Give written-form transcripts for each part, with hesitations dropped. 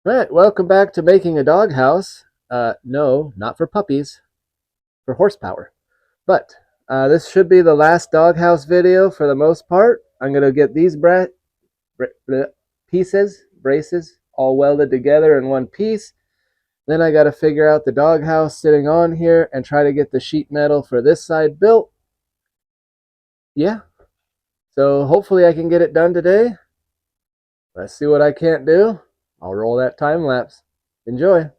Right, welcome back to making a doghouse. No, not for puppies, for horsepower. But this should be the last doghouse video for the most part. I'm going to get these braces, all welded together in one piece. Then I got to figure out the doghouse sitting on here and try to get the sheet metal for this side built. Yeah, so hopefully I can get it done today. Let's see what I can't do. I'll roll that time lapse. Enjoy.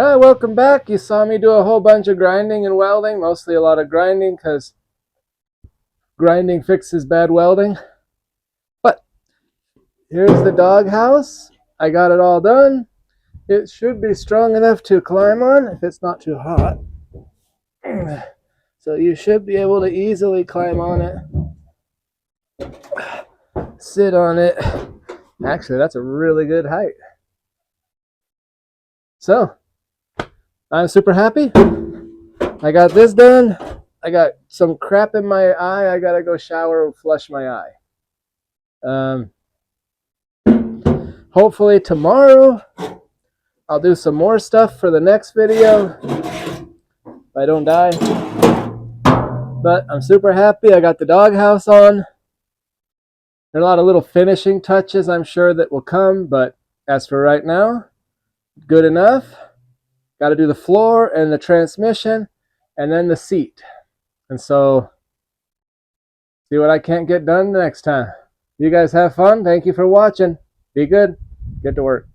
Hi, welcome back. You saw me do a whole bunch of grinding and welding, mostly a lot of grinding because grinding fixes bad welding. But here's the doghouse. I got it all done. It should be strong enough to climb on if it's not too hot. So you should be able to easily climb on it, sit on it. Actually, that's a really good height. So, I'm super happy. I got this done. I got some crap in my eye. I gotta go shower and flush my eye. Hopefully tomorrow I'll do some more stuff for the next video if I don't die. But I'm super happy. I got the doghouse on. There are a lot of little finishing touches I'm sure that will come, but as for right now, good enough. Got to do the floor and the transmission and then the seat. And so, see what I can't get done next time. You guys have fun. Thank you for watching. Be good. Get to work.